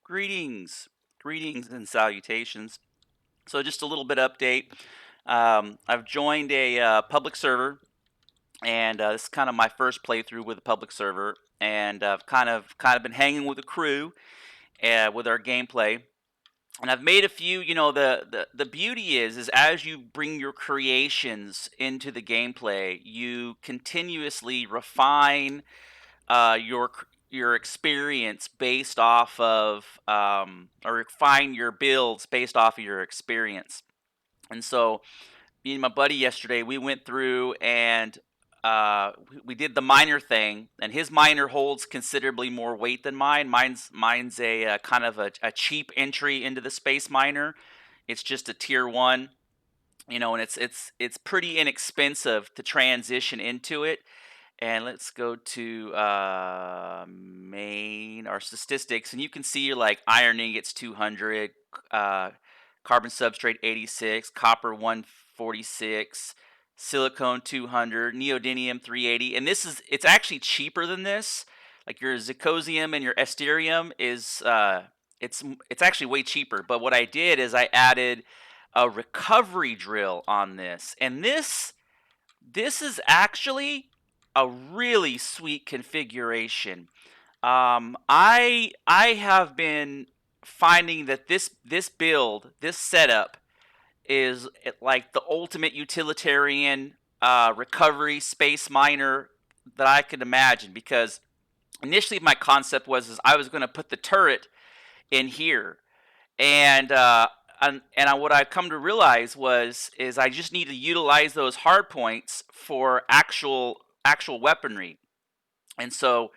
Greetings, greetings and salutations. So just a little bit update. I've joined a public server, and this is kind of my first playthrough with a public server, and I've kind of been hanging with the crew with our gameplay. And I've made a few. The beauty is as you bring your creations into the gameplay, you continuously refine your experience based off of or refine your builds based off of your experience. And so me and my buddy yesterday, we went through and we did the miner thing, and his miner holds considerably more weight than mine. Mine's a kind of a cheap entry into the space miner. It's just a tier one, and it's pretty inexpensive to transition into it. And let's go to main or statistics, and you can see like iron ingots 200, carbon substrate 86, copper 146, silicone 200, neodymium 380, and it's actually cheaper than this. Like your zirconium and your Empyrion is it's actually way cheaper. But what I did is I added a recovery drill on this, and this is actually a really sweet configuration. I have been finding that this build, this setup, is like the ultimate utilitarian recovery space miner that I could imagine. Because initially my concept was I was going to put the turret in here, and what I come to realize is I just need to utilize those hard points for actual weaponry. And so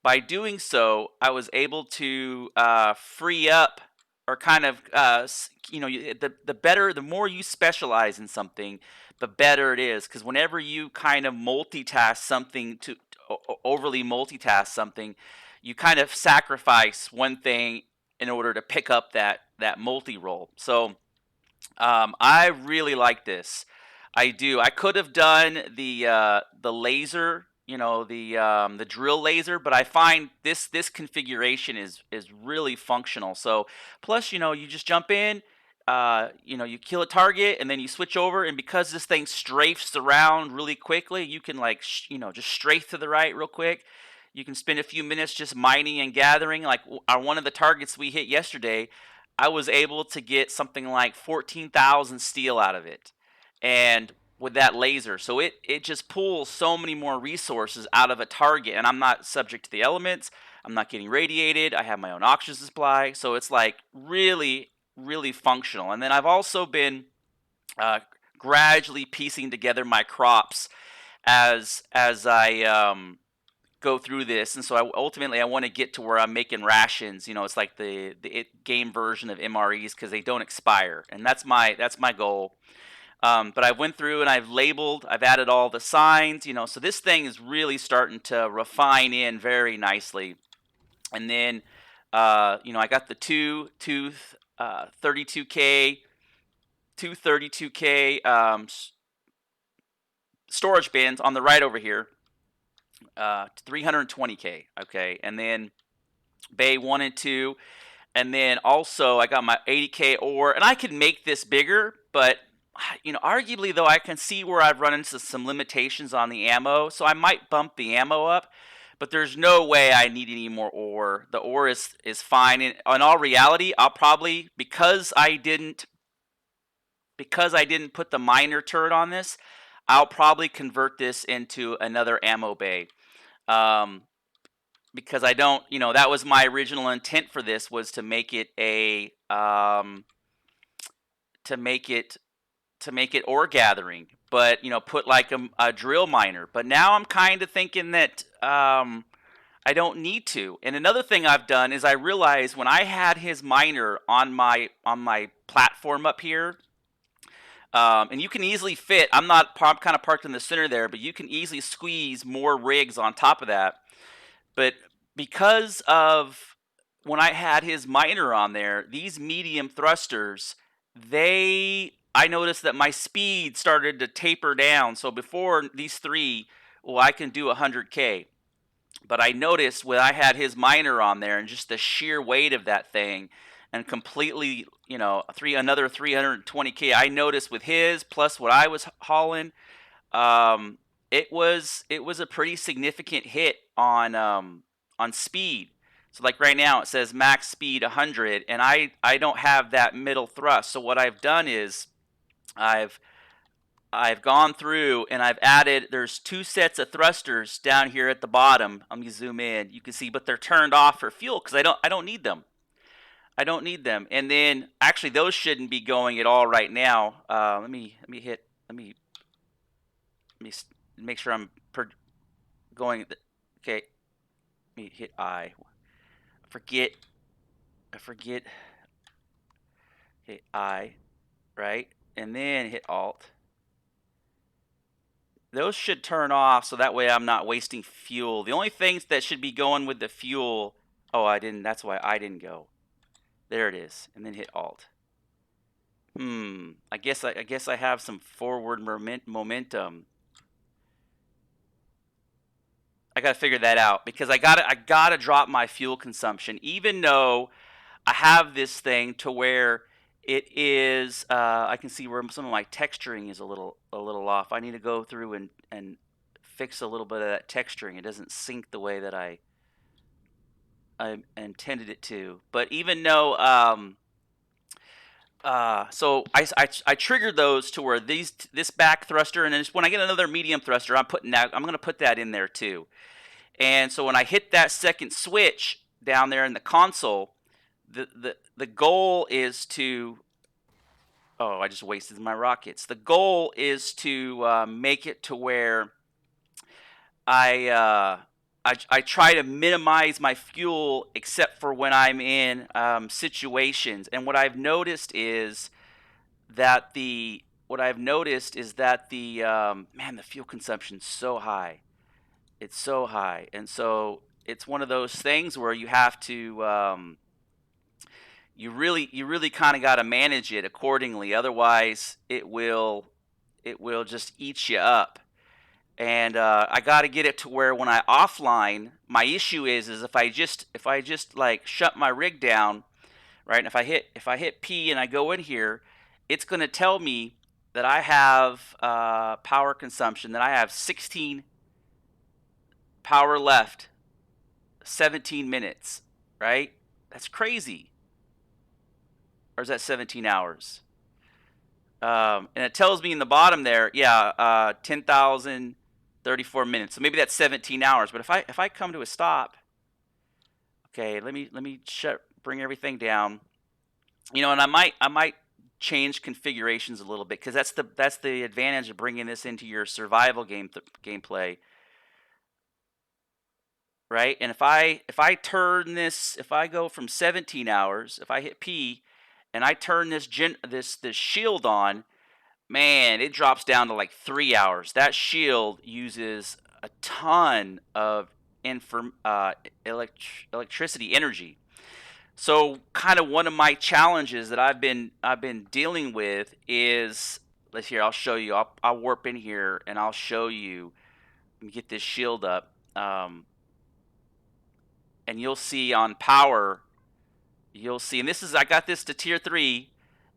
by doing so, I was able to free up, or kind of the more you specialize in something, the better it is. Because whenever you kind of multitask something to overly multitask something, you kind of sacrifice one thing in order to pick up that multi role. So I really like this. I do. I could have done the laser, the drill laser, but I find this configuration is really functional. So plus, you just jump in, you kill a target, and then you switch over, and because this thing strafes around really quickly, you can like just strafe to the right real quick. You can spend a few minutes just mining and gathering. Like on one of the targets we hit yesterday, I was able to get something like 14,000 steel out of it, and with that laser, so it just pulls so many more resources out of a target, and I'm not subject to the elements. I'm not getting radiated. I have my own oxygen supply, so it's like really really functional. And then I've also been uh, gradually piecing together my crops as I go through this, and so ultimately I want to get to where I'm making rations. It's like the game version of MREs, because they don't expire, and that's my goal. But I went through and I've added all the signs. So this thing is really starting to refine in very nicely. And then I got the two 32K 232K storage bins on the right over here, 320K. Okay, and then Bay 1 and 2, and then also I got my 80K ore, and I could make this bigger, but arguably though, I can see where I've run into some limitations on the ammo, so I might bump the ammo up. But there's no way I need any more ore. The ore is fine. In all reality, I'll probably, because I didn't put the miner turret on this, I'll probably convert this into another ammo bay. Um, because I don't, that was my original intent for this, was to make it to make it ore gathering, but put like a drill miner. But now I'm kind of thinking that I don't need to. And another thing I've done is I realized when I had his miner on my platform up here, and you can easily fit. I'm kind of parked in the center there, but you can easily squeeze more rigs on top of that. But because of when I had his miner on there, these medium thrusters, I noticed that my speed started to taper down. So before these three, well, I can do 100K. But I noticed when I had his miner on there and just the sheer weight of that thing and completely, you know, another 320K, I noticed with his plus what I was hauling, um, it was a pretty significant hit on speed. So like right now it says max speed 100, and I don't have that middle thrust. So what I've done is I've I've gone through and I've added, there's two sets of thrusters down here at the bottom. Let me zoom in. You can see, but they're turned off for fuel because I don't need them. I don't need them. And then actually those shouldn't be going at all right now. Let me make sure I'm going. Okay, let me hit I. Forget. I forget. Hit I, right? And then hit Alt. Those should turn off so that way I'm not wasting fuel. The only things that should be going with the fuel. Oh, I didn't. That's why I didn't go. There it is. And then hit Alt. I guess I have some forward momentum. I gotta figure that out because I gotta drop my fuel consumption, even though I have this thing to where it is. I can see where some of my texturing is a little off. I need to go through and fix a little bit of that texturing. It doesn't sync the way that I intended it to. But even though so I triggered those to where this back thruster, and then when I get another medium thruster, I'm gonna put that in there too. And so when I hit that second switch down there in the console, the goal is to. Oh, I just wasted my rockets. The goal is to make it to where I, uh, I try to minimize my fuel except for when I'm in situations. And what I've noticed is that the man, the fuel consumption's so high. It's so high, and so it's one of those things where you have to you really kind of got to manage it accordingly. Otherwise, it will just eat you up. And I got to get it to where when I offline, my issue is if I just like shut my rig down, right? And if I hit P and I go in here, it's going to tell me that I have power consumption, that I have 16 power left, 17 minutes, right? That's crazy. Or is that 17 hours? And it tells me in the bottom there, yeah, 10,034 minutes. So maybe that's 17 hours. But if I come to a stop, okay, let me bring everything down. And I might change configurations a little bit because that's the advantage of bringing this into your survival gameplay, right? And if I turn this, if I go from 17 hours, if I hit P, and I turn this shield on, man, it drops down to like 3 hours. That shield uses a ton of electricity energy. So, kind of one of my challenges that I've been dealing with is, let's here. I'll show you. I'll warp in here and I'll show you. Let me get this shield up, and you'll see on power. You'll see, and I got this to tier 3,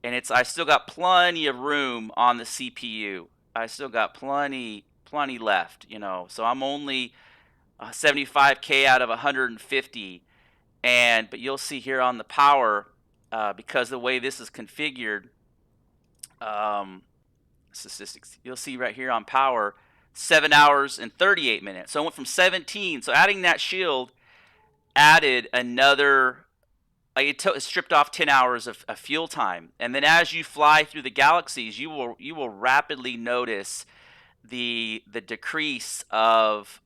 and I still got plenty of room on the CPU. I still got plenty left. So I'm only 75K out of 150, but you'll see here on the power, because the way this is configured, statistics. You'll see right here on power, 7 hours and 38 minutes. So I went from 17. So adding that shield added another. It stripped off 10 hours of fuel time, and then as you fly through the galaxies, you will rapidly notice the decrease of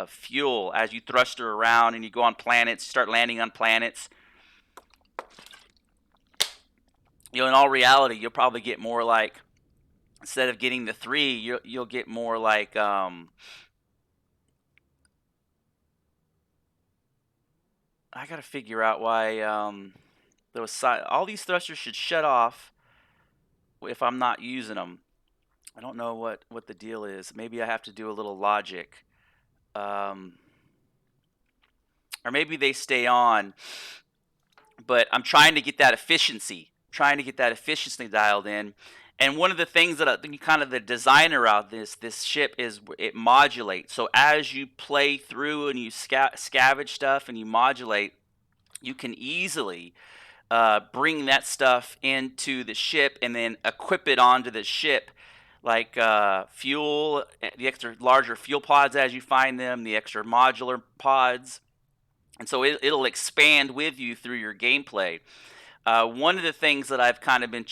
fuel as you thruster around and you go on planets, start landing on planets. In all reality, you'll probably get more like, instead of getting the 3, you'll get more like I gotta figure out why all these thrusters should shut off if I'm not using them. I don't know what the deal is. Maybe I have to do a little logic. Um, or maybe they stay on, but I'm trying to get that efficiency, dialed in. And one of the things that I think kind of the designer of this ship is it modulates. So as you play through and you scavenge stuff and you modulate, you can easily bring that stuff into the ship and then equip it onto the ship, like fuel, the extra larger fuel pods as you find them, the extra modular pods, and so it'll expand with you through your gameplay. One of the things that I've kind of been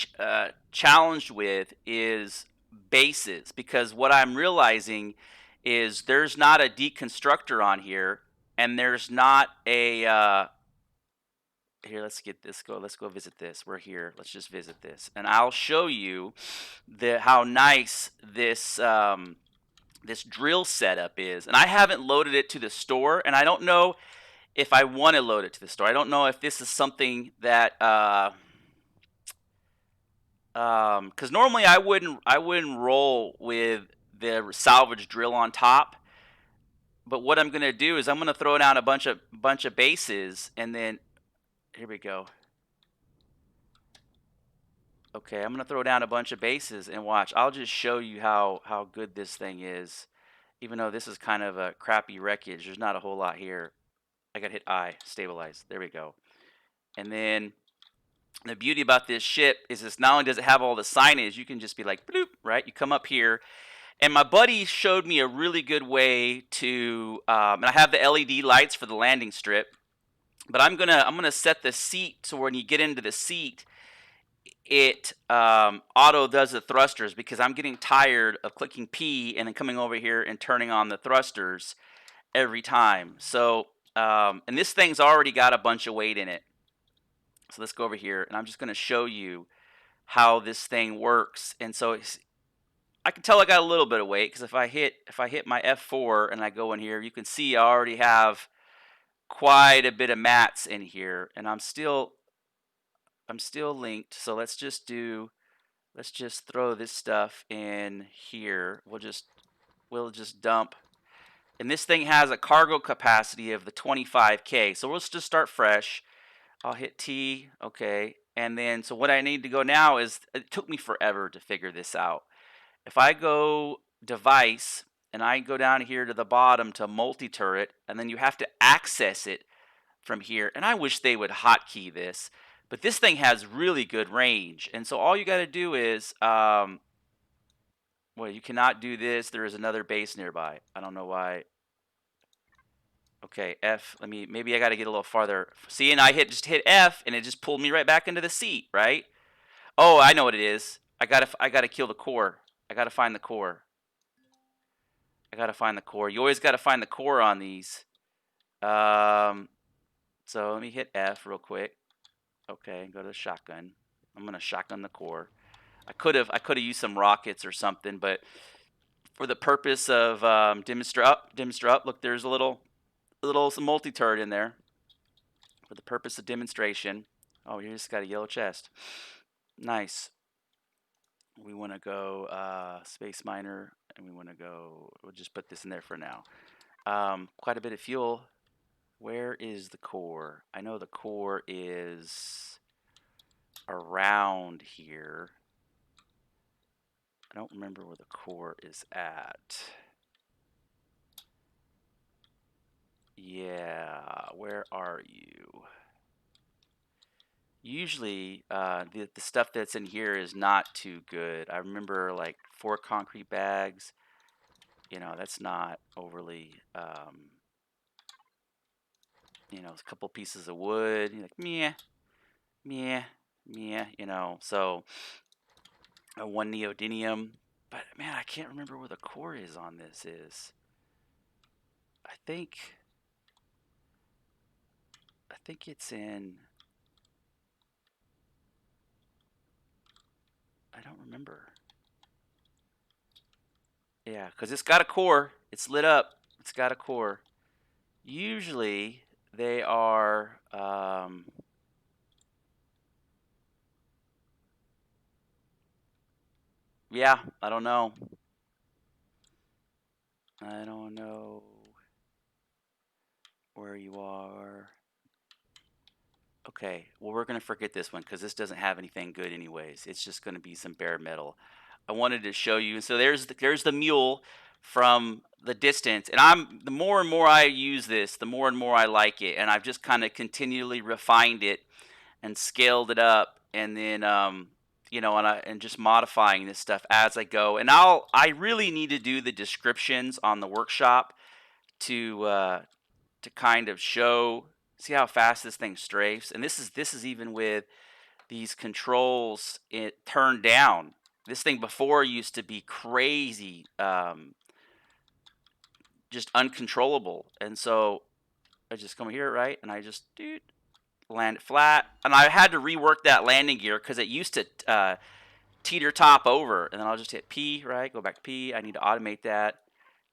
challenged with is bases, because what I'm realizing is there's not a deconstructor on here, and there's not a here, let's go visit this. We're here, let's just visit this, and I'll show you how nice this drill setup is. And I haven't loaded it to the store, and I don't know if I want to load it to the store. I don't know if this is something that because normally I wouldn't roll with the salvage drill on top. But what I'm gonna do is I'm gonna throw down a bunch of bases, and then here we go. Okay, I'm gonna throw down a bunch of bases and watch. I'll just show you how good this thing is. Even though this is kind of a crappy wreckage, there's not a whole lot here. I got hit I, stabilize. There we go. And then the beauty about this ship is this, not only does it have all the signage, you can just be like, bloop, right? You come up here, and my buddy showed me a really good way to, and I have the LED lights for the landing strip, but I'm gonna set the seat so when you get into the seat, it auto does the thrusters, because I'm getting tired of clicking P and then coming over here and turning on the thrusters every time. So, and this thing's already got a bunch of weight in it. So let's go over here, and I'm just going to show you how this thing works. And so I can tell I got a little bit of weight, because if I hit my F4 and I go in here, you can see I already have quite a bit of mats in here, and I'm still linked. So let's just throw this stuff in here. We'll just dump. And this thing has a cargo capacity of the 25K. So we'll just start fresh. I'll hit T, okay. And then, so what I need to go now is, it took me forever to figure this out. If I go device, and I go down here to the bottom to multi-turret, and then you have to access it from here. And I wish they would hotkey this, but this thing has really good range. And so all you got to do is, well, you cannot do this. There is another base nearby. I don't know why. Okay, F, maybe I got to get a little farther. See, and I just hit F, and it just pulled me right back into the seat, right? Oh, I know what it is. I gotta kill the core. I gotta find the core. You always gotta find the core on these. So let me hit F real quick. Okay, go to the shotgun. I'm gonna shotgun the core. I could have used some rockets or something, but for the purpose of demonster up. Look, there's a little some multi-turret in there for the purpose of demonstration. Oh, you just got a yellow chest. Nice. We want to go space miner, and we want to go. We'll just put this in there for now. Quite a bit of fuel. Where is the core? I know the core is around here. I don't remember where the core is at. Yeah, where are you? Usually, the stuff that's in here is not too good. I remember like 4 concrete bags. You know, that's not overly. You know, a couple pieces of wood. You're like, meh, meh, meh. You know, so 1 neodymium. But man, I can't remember where the core is on this. I think it's in. I don't remember. Yeah, because it's got a core. It's lit up. It's got a core. Usually they are. Yeah, I don't know. I don't know where you are. Okay, well, we're going to forget this one because this doesn't have anything good anyways. It's just going to be some bare metal. I wanted to show you. So there's the mule from the distance. And the more and more I use this, the more and more I like it. And I've just kind of continually refined it and scaled it up. And then, and just modifying this stuff as I go. And I really need to do the descriptions on the workshop to kind of show, see how fast this thing strafes. And this is even with these controls it turned down. This thing before used to be crazy, just uncontrollable. And so I just come here, right, and I just land it flat. And I had to rework that landing gear because it used to teeter top over. And then I'll just hit P, right, go back to P. I need to automate that.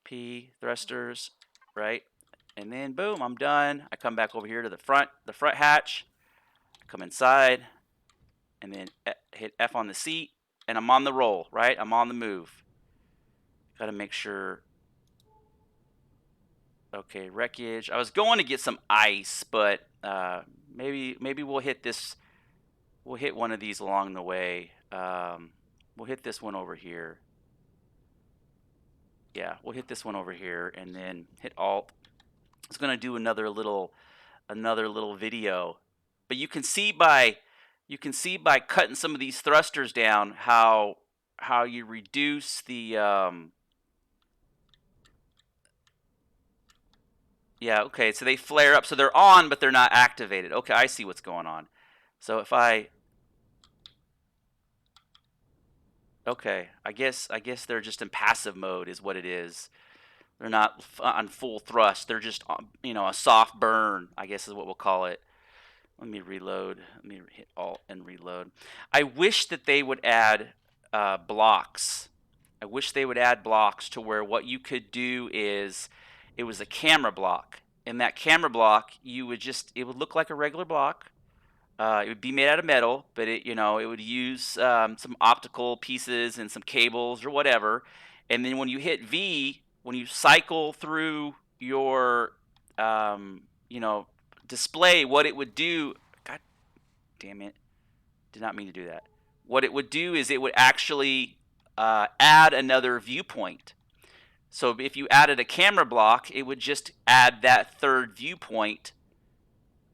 P, thrusters, right, and then boom, I'm done. I come back over here to the front hatch, come inside, and then hit F on the seat, and I'm on the roll, right? I'm on the move. Got to make sure. Okay, wreckage. I was going to get some ice, but maybe we'll hit this. We'll hit one of these along the way. We'll hit this one over here. Yeah, we'll hit this one over here, and then hit Alt. It's gonna do another little video, but you can see by cutting some of these thrusters down how you reduce the yeah, okay, so they flare up, so they're on but they're not activated. Okay, I see what's going on. So if okay, I guess they're just in passive mode is what it is. They're not on full thrust. They're just a soft burn, I guess is what we'll call it. Let me reload. Let me hit Alt and reload. I wish that they would add blocks. I wish they would add blocks to where what you could do is it was a camera block. And that camera block, it would look like a regular block. It would be made out of metal, but it would use some optical pieces and some cables or whatever. And then when you hit V, when you cycle through your, display, what it would do. God damn it! Did not mean to do that. What it would do is it would actually add another viewpoint. So if you added a camera block, it would just add that third viewpoint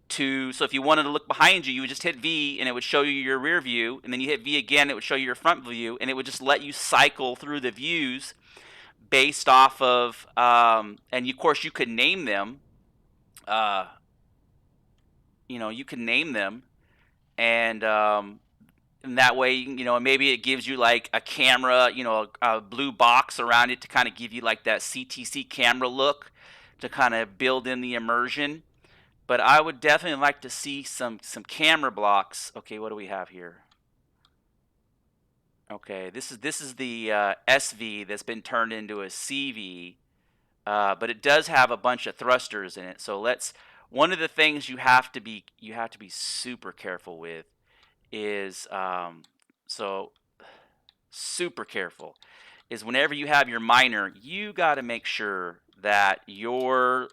so if you wanted to look behind you, you would just hit V and it would show you your rear view, and then you hit V again, it would show you your front view, and it would just let you cycle through the views based off of, and of course you could name them, you can name them, and that way, maybe it gives you like a camera, a blue box around it to kind of give you like that CTC camera look to kind of build in the immersion. But I would definitely like to see some camera blocks. Okay, what do we have here? Okay, this is the SV that's been turned into a CV, but it does have a bunch of thrusters in it. So one of the things you have to be super careful with is so super careful is whenever you have your miner, you got to make sure that your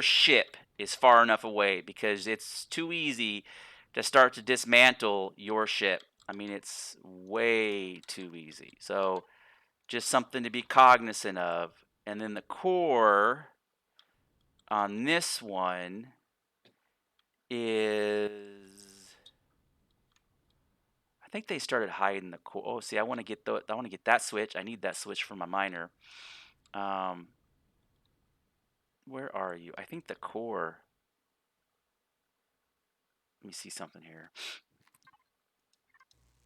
ship is far enough away, because it's too easy to start to dismantle your ship. I mean, it's way too easy. So just something to be cognizant of. And then the core on this one is, I think they started hiding the core. Oh, see, I want to get that switch. I need that switch for my miner. Where are you? I think the core. Let me see something here.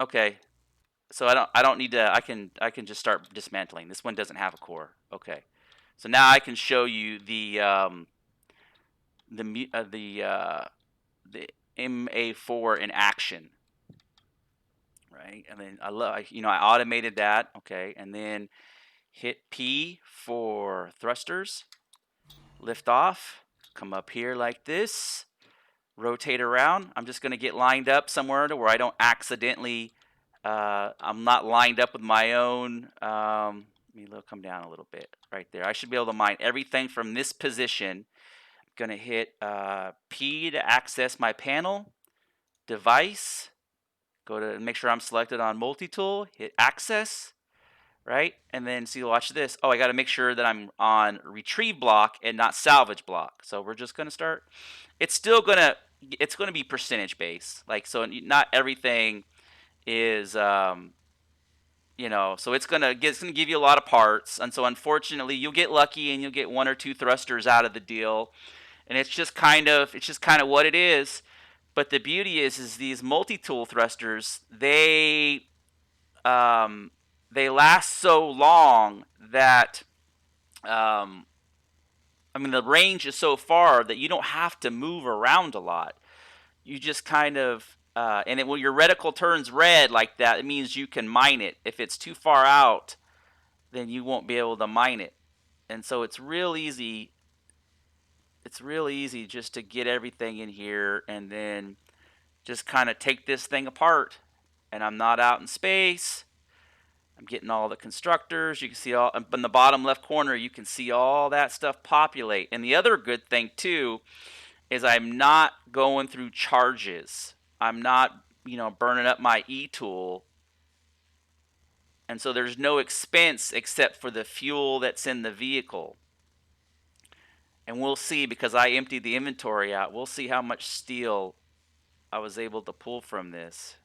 Okay, so I don't need to. I can just start dismantling. This one doesn't have a core. Okay, so now I can show you the MA4 in action, right? And then I automated that. Okay, and then hit P for thrusters, lift off, come up here like this, rotate around. I'm just going to get lined up somewhere to where I don't accidentally I'm not lined up with my own. Let me come down a little bit right there. I should be able to mine everything from this position. I'm gonna hit P to access my panel, device, go to make sure I'm selected on multi-tool, hit access, right? And then see, watch this. Oh, I got to make sure that I'm on retrieve block and not salvage block. So we're just going to start. It's still going to, it's going to be percentage based. Like, so not everything is, you know, so it's going to give you a lot of parts. And so unfortunately you'll get lucky and you'll get 1 or 2 thrusters out of the deal. And it's just kind of what it is. But the beauty is these multi-tool thrusters, they last so long that I mean, the range is so far that you don't have to move around a lot. You just kind of and then when your reticle turns red like that, it means you can mine it. If it's too far out, then you won't be able to mine it. And so it's real easy. It's real easy just to get everything in here and then just kind of take this thing apart. And I'm not out in space. I'm getting all the constructors. You can see all in the bottom left corner, you can see all that stuff populate. And the other good thing too is I'm not going through charges. I'm not, you know, burning up my e-tool. And so there's no expense except for the fuel that's in the vehicle. And we'll see, because I emptied the inventory out, we'll see how much steel I was able to pull from this.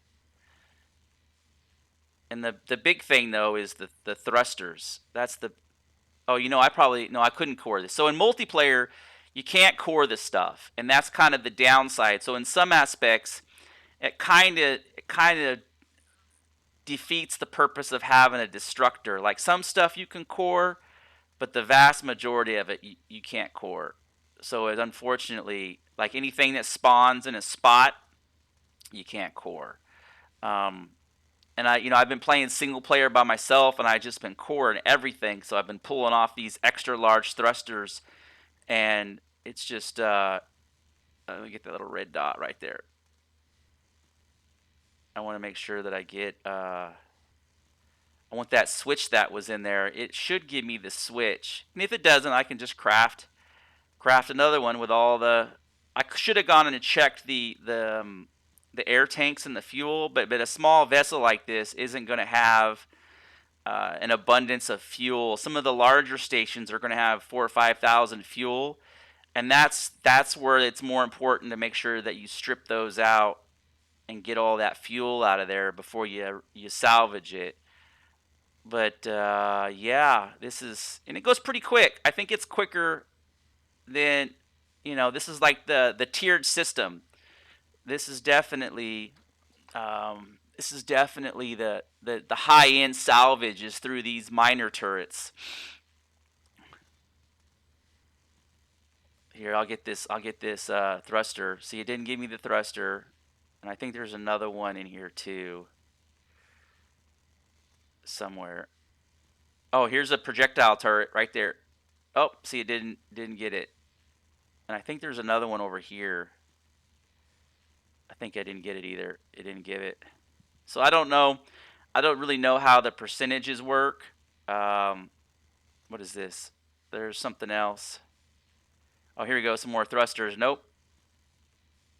And the big thing though is the thrusters. That's the, oh, you know, I couldn't core this. So in multiplayer, you can't core this stuff, and that's kind of the downside. So in some aspects, it kind of defeats the purpose of having a destructor. Like some stuff you can core, but the vast majority of it you can't core. So it unfortunately, like anything that spawns in a spot, you can't core. And I've been playing single player by myself, and I just been coring everything. So I've been pulling off these extra large thrusters, and it's just let me get that little red dot right there. I want to make sure that I get I want that switch that was in there. It should give me the switch, and if it doesn't, I can just craft another one with all the. I should have gone in and checked the air tanks and the fuel, but a small vessel like this isn't going to have an abundance of fuel. Some of the larger stations are going to have 4,000 or 5,000 fuel, and that's where it's more important to make sure that you strip those out and get all that fuel out of there before you salvage it. But yeah, this is, and it goes pretty quick. I think it's quicker than, this is like the tiered system. This is definitely the high end salvage is through these miner turrets. Here, I'll get this thruster. See, it didn't give me the thruster, and I think there's another one in here too, somewhere. Oh, here's a projectile turret right there. Oh, see, it didn't get it, and I think there's another one over here. I think I didn't get it either. It didn't give it. So I don't know. I don't really know how the percentages work. What is this? There's something else. Oh, here we go. Some more thrusters. Nope.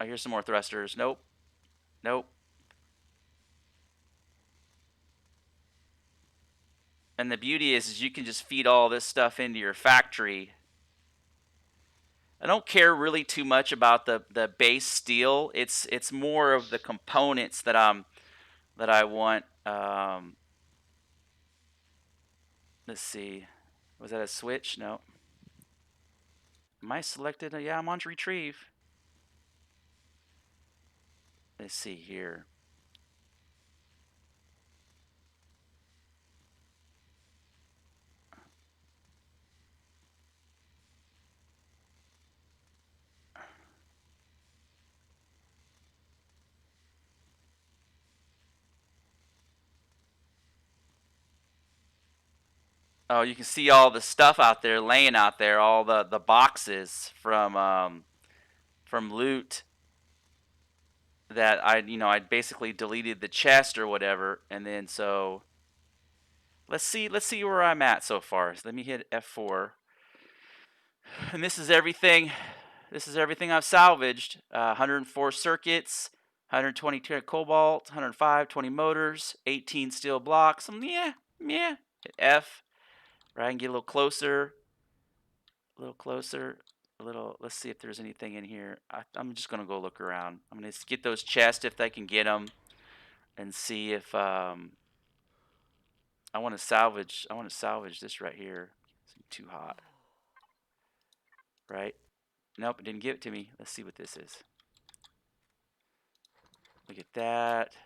Oh, here's some more thrusters. Nope. Nope. And the beauty is you can just feed all this stuff into your factory. I don't care really too much about the base steel. It's more of the components that I want. Let's see. Was that a switch? No. Am I selected? Yeah, I'm on retrieve. Let's see here. Oh, you can see all the stuff out there, laying out there, all the boxes from loot. that I'd basically deleted the chest or whatever, and then so let's see where I'm at so far. So let me hit F4, and this is everything. This is everything I've salvaged. 104 circuits, 120 karat cobalt, 105, 20 motors, 18 steel blocks. Yeah. Hit F. Right, I can get a little closer, a little closer, a little. Let's see if there's anything in here. I'm just gonna go look around. I'm gonna get those chests if I can get them, and see if I want to salvage. I want to salvage this right here. It's too hot, right? Nope, it didn't give it to me. Let's see what this is. Look at that.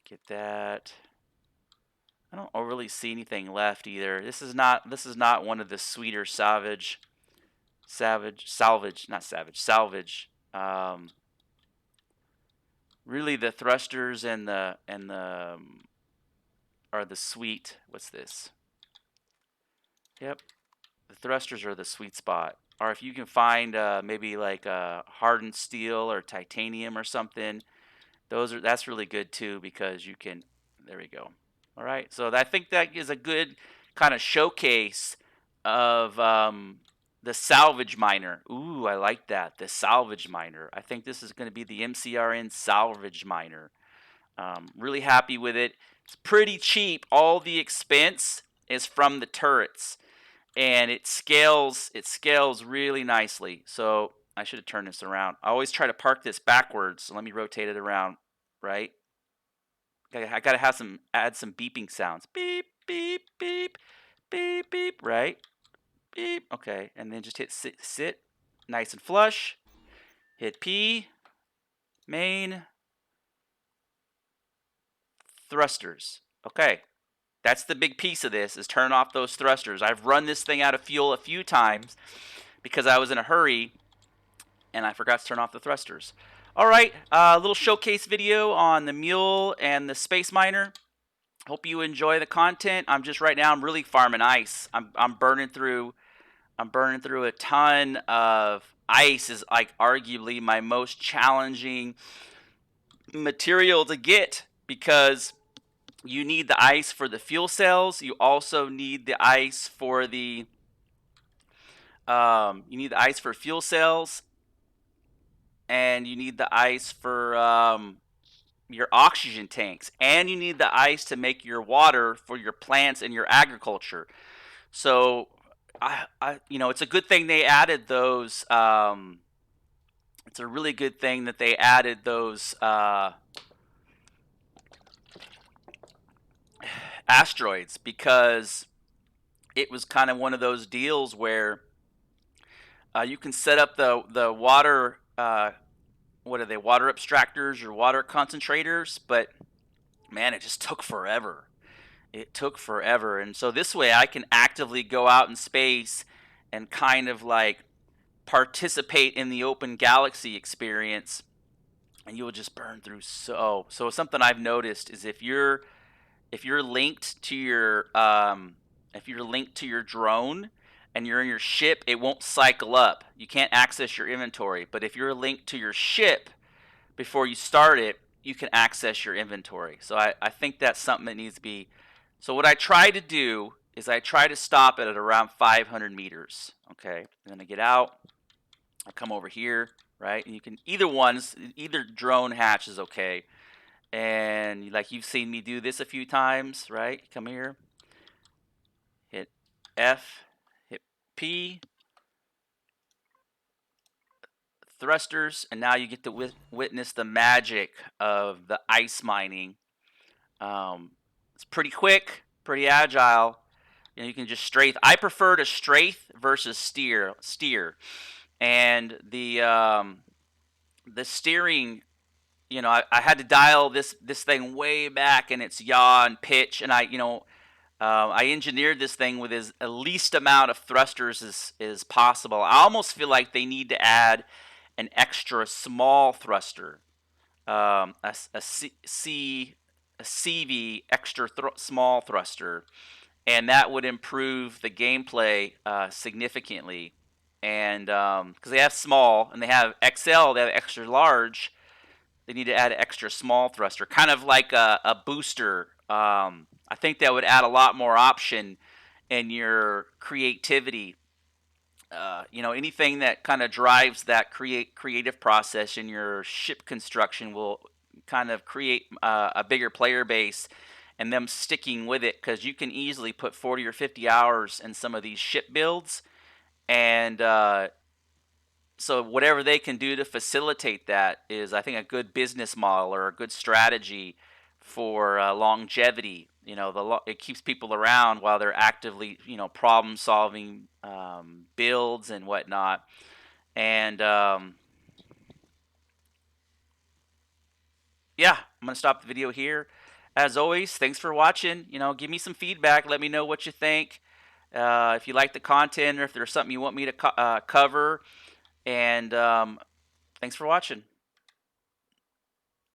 Get that. I don't really see anything left either. This is not one of the sweeter salvage. Really, the thrusters and the are the sweet. What's this? Yep, the thrusters are the sweet spot. Or if you can find maybe like hardened steel or titanium or something, that's really good too, because you can. There we go. All right, so I think that is a good kind of showcase of the salvage miner. Ooh, I like that. The salvage miner. I think this is going to be the MCRN salvage miner. Really happy with it. It's pretty cheap. All the expense is from the turrets, and it scales. It scales really nicely. So I should have turned this around. I always try to park this backwards. So let me rotate it around. Right. I gotta add some beeping sounds. Beep, beep, beep, beep, beep. Right. Beep. Okay, and then just hit sit. Nice and flush. Hit P. Main. Thrusters. Okay. That's the big piece of this, is turn off those thrusters. I've run this thing out of fuel a few times because I was in a hurry and I forgot to turn off the thrusters. All right, a little showcase video on the Mule and the Space Miner. Hope you enjoy the content. Right now I'm really farming ice. I'm burning through a ton of ice. Is like arguably my most challenging material to get, because you need the ice for the fuel cells. You also need the ice for the fuel cells, and you need the ice for your oxygen tanks, and you need the ice to make your water for your plants and your agriculture. So, it's a good thing they added those. It's a really good thing that they added those asteroids, because it was kind of one of those deals where you can set up the water. What are they? Water abstractors or water concentrators? But man, it just took forever. It took forever, and so this way I can actively go out in space and kind of like participate in the open galaxy experience, and you will just burn through so. Something I've noticed is if you're linked to your drone and you're in your ship, it won't cycle up. You can't access your inventory. But if you're linked to your ship before you start it, you can access your inventory. So I think that's something that needs to be. So what I try to do is I try to stop it at around 500 meters. Okay, and then I get out. I come over here, right? And you can either drone hatch is okay. And like you've seen me do this a few times, right? Come here, hit F, hit P, thrusters, and now you get to witness the magic of the ice mining. It's pretty quick, pretty agile. You can just strafe. I prefer to strafe versus steer. And the steering, I had to dial this thing way back in its yaw and pitch, and I engineered this thing with as least amount of thrusters as possible. I almost feel like they need to add an extra small thruster, a CV extra small thruster, and that would improve the gameplay significantly. And because they have small and they have XL, they have extra large. they need to add an extra small thruster, kind of like a booster. I think that would add a lot more option in your creativity. Anything that kind of drives that creative process in your ship construction will kind of create a bigger player base and them sticking with it, because you can easily put 40 or 50 hours in some of these ship builds. And so whatever they can do to facilitate that is, I think, a good business model or a good strategy for longevity. It keeps people around while they're actively, problem solving builds and whatnot. And yeah, I'm gonna stop the video here. As always, thanks for watching. Give me some feedback. Let me know what you think. If you like the content, or if there's something you want me to cover. And thanks for watching.